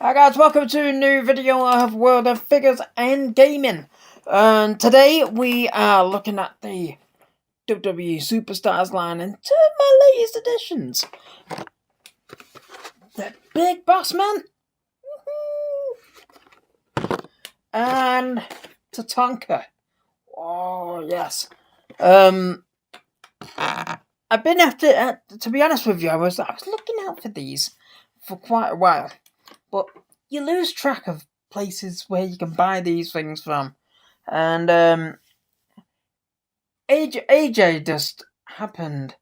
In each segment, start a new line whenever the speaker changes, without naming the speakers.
Hi guys, welcome to a new video of World of Figures and Gaming. And today we are looking at the WWE Superstars line and two of my latest additions. The Big Boss Man and Tatanka. Oh yes. I've been after, to be honest with you, I was looking out for these for quite a while. But you lose track of places where you can buy these things from. And AJ just happened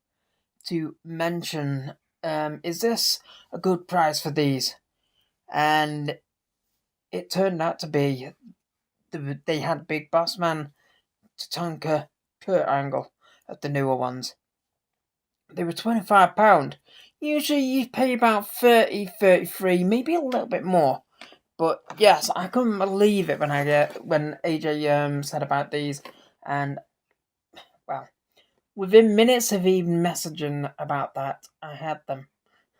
to mention, is this a good price for these? And it turned out to be, they had Big Boss Man, Tatanka, Kurt Angle at the newer ones. They were £25. Usually you pay about 30, 33, maybe a little bit more. But yes, I couldn't believe it when AJ said about these, and well, within minutes of even messaging about that, I had them.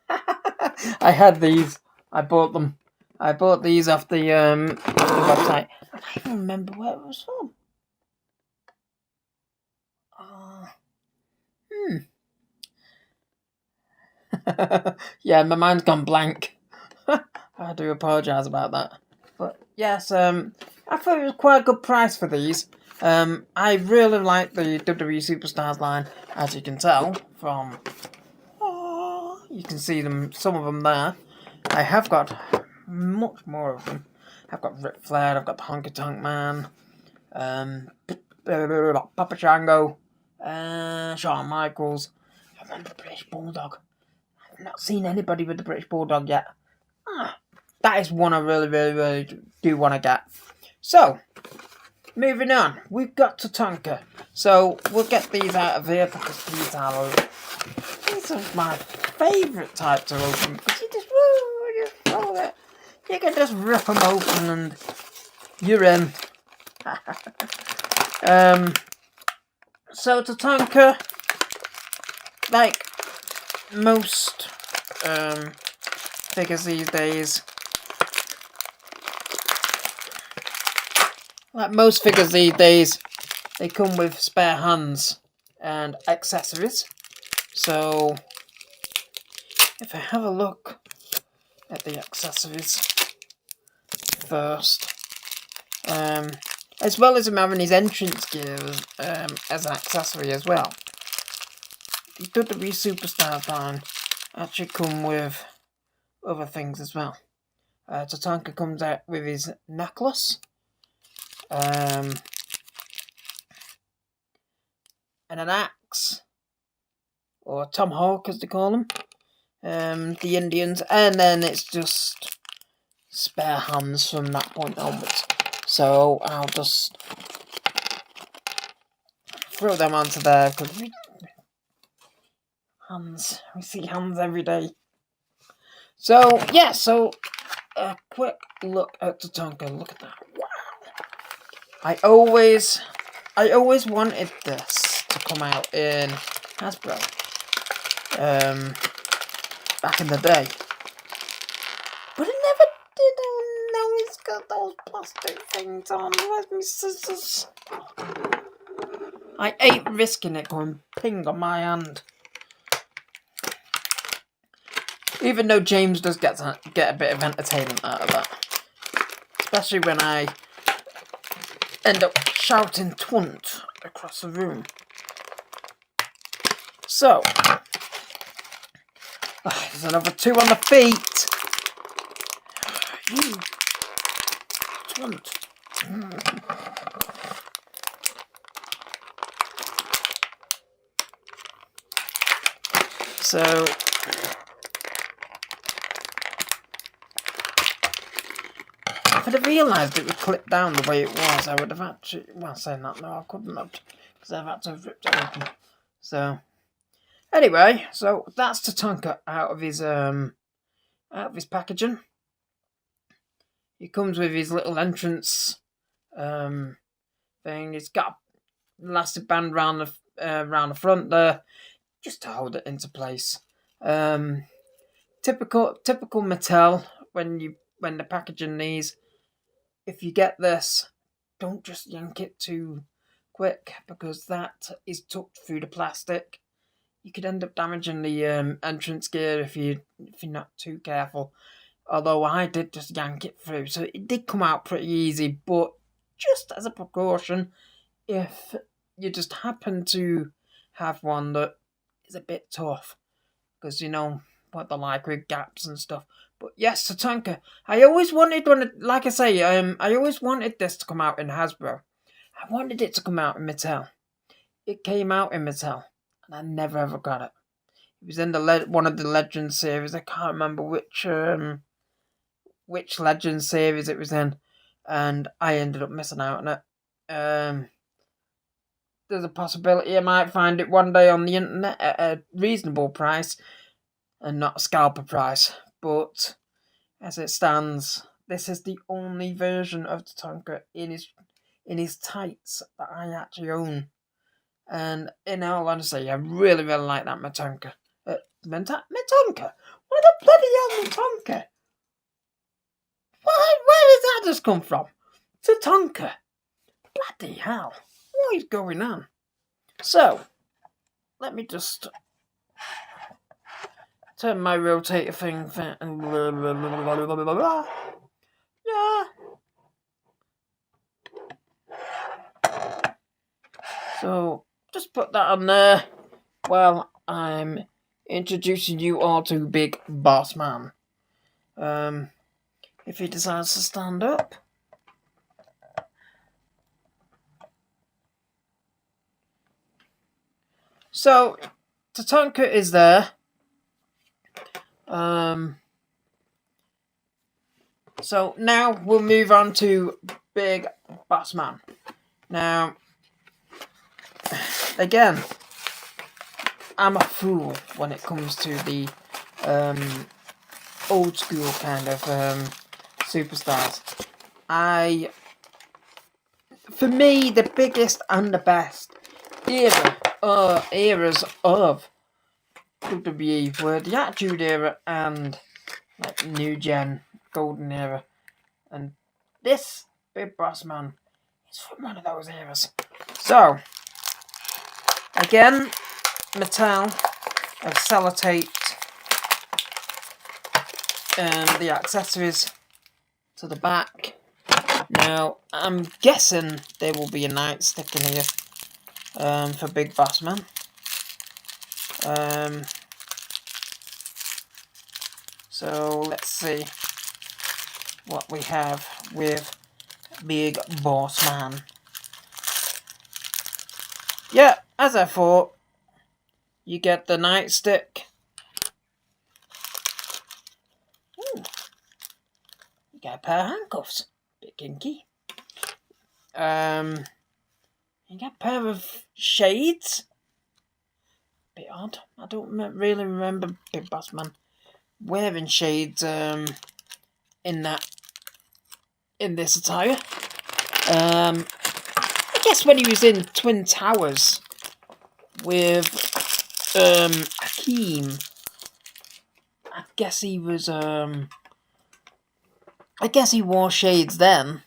I had these. I bought them. I bought these off the website. I don't even remember where it was from. Yeah, my mind's gone blank. I do apologise about that. But yes, I thought it was quite a good price for these. I really like the WWE Superstars line, as you can tell from. Oh, you can see them, some of them there. I have got much more of them. I've got Ric Flair, I've got the Honky Tonk Man, Papa Shango, Shawn Michaels. I remember British Bulldog. I've not seen anybody with the British Bulldog yet. That is one I really do want to get. So, moving on. We've got Tatanka. So, we'll get these out of here because these are my favourite type to open. Because you just throw it. You can just rip them open and you're in. So, Tatanka, like most figures these days, they come with spare hands and accessories. So, if I have a look at the accessories first, as well as him having his entrance gear as an accessory as well, the WWE Superstars line actually come with other things as well. Tatanka comes out with his necklace, and an axe, or tomahawk as they call them, the Indians, and then it's just spare hands from that point onwards. So I'll just throw them onto there because we see hands every day. So yeah, so a quick look at Tatanka. Look at that! Wow! I always wanted this to come out in Hasbro. Back in the day, but it never did. Oh no, he's got those plastic things on. Where's my scissors? I ain't risking it going ping on my hand. Even though James does get a bit of entertainment out of that. Especially when I end up shouting "twunt" across the room. So, there's another 2 on the feet. You twunt. So, if I'd have realised it would clip down the way it was, I would have actually, well, saying that, no, I couldn't have, because I've had to have ripped it open. So, anyway, so that's Tatanka out of his packaging. He comes with his little entrance thing. He's got an elastic band round the front there, just to hold it into place. Typical Mattel. When you when they're packaging these, if you get this, don't just yank it too quick, because that is tucked through the plastic. You could end up damaging the entrance gear if you're not too careful. Although I did just yank it through, so it did come out pretty easy. But just as a precaution, if you just happen to have one that is a bit tough, because you know what they're like with gaps and stuff. But yes, Tatanka, I always wanted one. Like I say, I always wanted this to come out in Hasbro. I wanted it to come out in Mattel. It came out in Mattel, and I never ever got it. It was in the one of the Legend series. I can't remember which Legend series it was in, and I ended up missing out on it. There's a possibility I might find it one day on the internet at a reasonable price and not a scalper price. But as it stands, this is the only version of Tatanka in his tights that I actually own. And in all honesty, I really, really like that Matanka. Matanka? What the bloody hell Matanka? Where did that just come from? Tatanka. Bloody hell. What is going on? So, let me just turn my rotator thing. Yeah. So, just put that on there while I'm introducing you all to Big Boss Man. If he decides to stand up. So, Tatanka is there. So now we'll move on to Big Boss Man. Now, again, I'm a fool when it comes to the old school kind of superstars. For me, the biggest and the best eras of WWE were the Attitude Era and like New Gen Golden Era, and this Big Boss Man is from one of those eras. So again, Mattel have sellotaped the accessories to the back. Now I'm guessing there will be a nightstick in here for Big Boss Man. So let's see what we have with Big Boss Man. Yeah, as I thought, you get the nightstick. Ooh. You get a pair of handcuffs. Bit kinky. You get a pair of shades. Bit odd. I don't really remember Big Boss Man wearing shades in this attire. I guess when he was in Twin Towers with Hakeem, I guess he was I guess he wore shades then,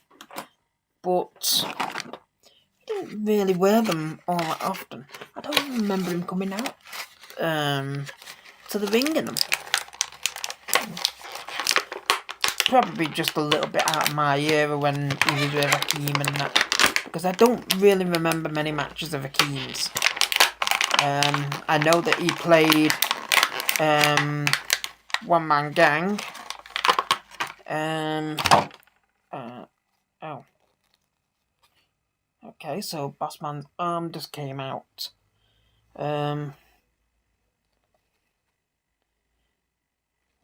but he didn't really wear them all that often. I don't even remember him coming out to the ring in them. Probably just a little bit out of my era when he was with Hakeem and that, because I don't really remember many matches of Hakeem's. I know that he played One Man Gang. Oh. Okay, so Bossman's arm just came out.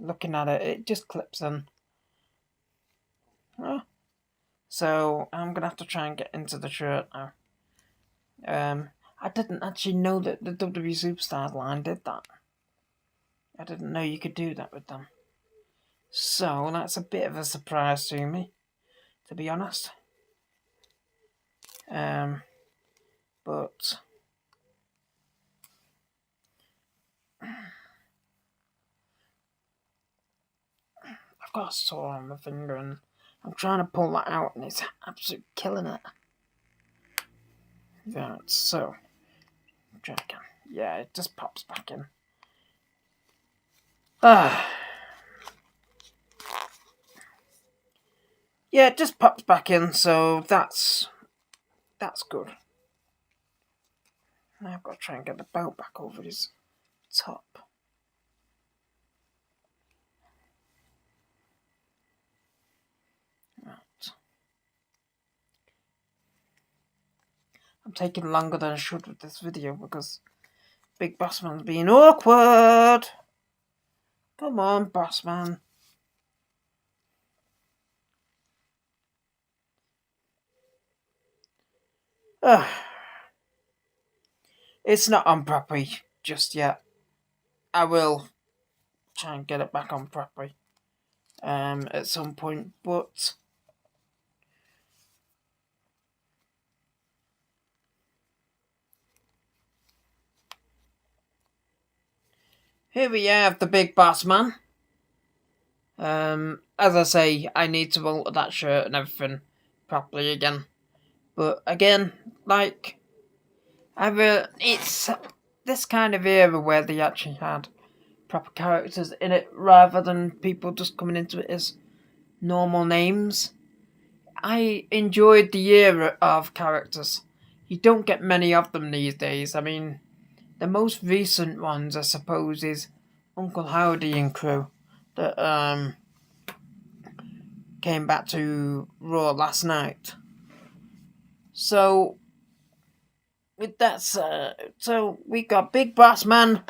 Looking at it, it just clips in. So I'm gonna have to try and get into the shirt now. I didn't actually know that the WWE Superstars line did that. I didn't know you could do that with them. So that's a bit of a surprise to me, to be honest. But I've got a sore on my finger and I'm trying to pull that out and it's absolutely killing it. Right, so, try again. Yeah, it just pops back in. Yeah, it just pops back in, so that's good. Now I've got to try and get the belt back over his top. Right. I'm taking longer than I should with this video because Big Bossman's being awkward. Come on, Bossman. It's not on properly just yet. I will try and get it back on properly at some point, but here we have the Big Boss Man. As I say, I need to alter that shirt and everything properly again. But again, like, it's this kind of era where they actually had proper characters in it rather than people just coming into it as normal names. I enjoyed the era of characters. You don't get many of them these days. I mean, the most recent ones, I suppose, is Uncle Howdy and crew that came back to Raw last night. So, with that said, so we got Big Boss Man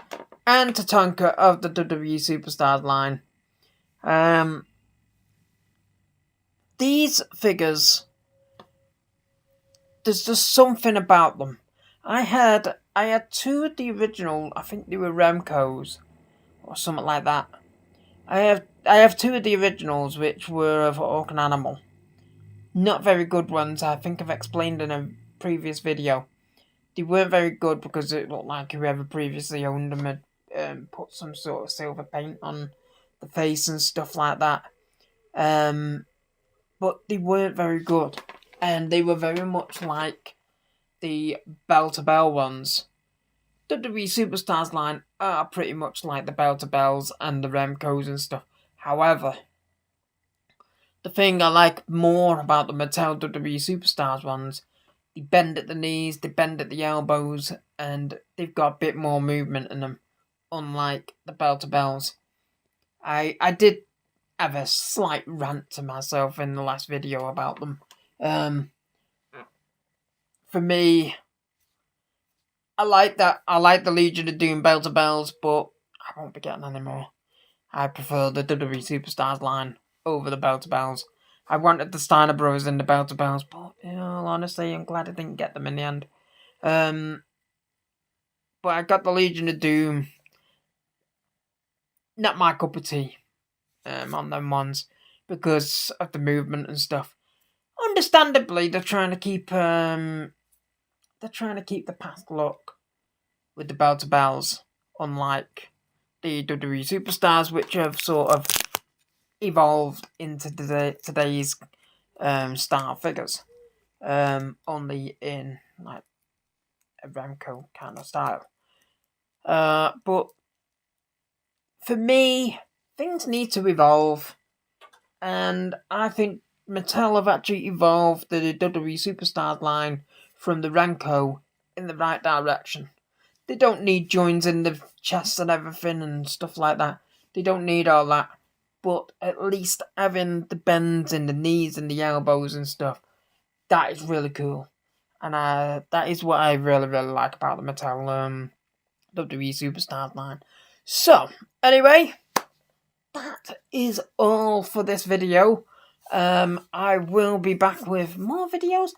and Tatanka of the WWE Superstars line. These figures, there's just something about them. I had two of the original, I think they were Remco's or something like that. I have two of the originals which were of Orc and Animal. Not very good ones. I think I've explained in a previous video. They weren't very good because it looked like whoever previously owned them had put some sort of silver paint on the face and stuff like that. But they weren't very good. And they were very much like the bell-to-bell ones. The WWE Superstars line are pretty much like the bell-to-bells and the Remcos and stuff. However, the thing I like more about the Mattel WWE Superstars ones, they bend at the knees, they bend at the elbows, and they've got a bit more movement in them, unlike the bell-to-bells. I did have a slight rant to myself in the last video about them. For me, I like that. I like the Legion of Doom bell-to-bells, but I won't be getting any more. I prefer the WWE Superstars line over the bell-to-bells. I wanted the Steiner Brothers in the bell-to-bells, but in all honesty, I'm glad I didn't get them in the end. But I got the Legion of Doom. Not my cup of tea on them ones because of the movement and stuff. Understandably, they're trying to keep the past look with the bell-to-bells, unlike the WWE Superstars, which have sort of evolved into today's style figures, only in like a Remco kind of style. But for me, things need to evolve, and I think Mattel have actually evolved the WWE Superstars line from the Remco in the right direction. They don't need joins in the chest and everything and stuff like that. They don't need all that. But at least having the bends in the knees and the elbows and stuff, that is really cool. And that is what I really, really like about the Mattel WWE Superstars line. So, anyway, that is all for this video. I will be back with more videos.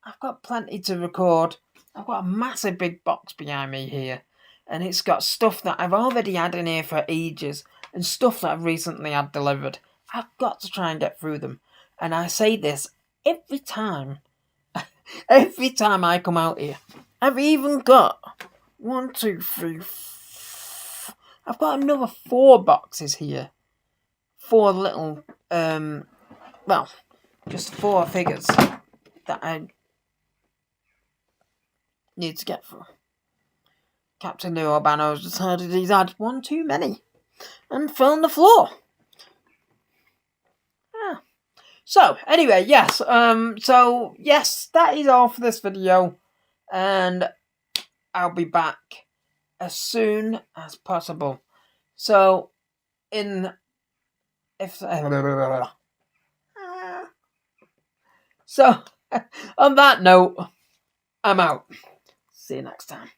I've got plenty to record. I've got a massive big box behind me here, and it's got stuff that I've already had in here for ages and stuff that I've recently had delivered. I've got to try and get through them, and I say this every time I come out here. I've even got 1, 2, 3, I've got another 4 boxes here 4 little, well, just 4 figures that I need to get for Captain Lou Albano's decided he's had one too many and fell on the floor. Yeah. So, anyway, yes. So, yes, that is all for this video. And I'll be back as soon as possible. So, so, on that note, I'm out. See you next time.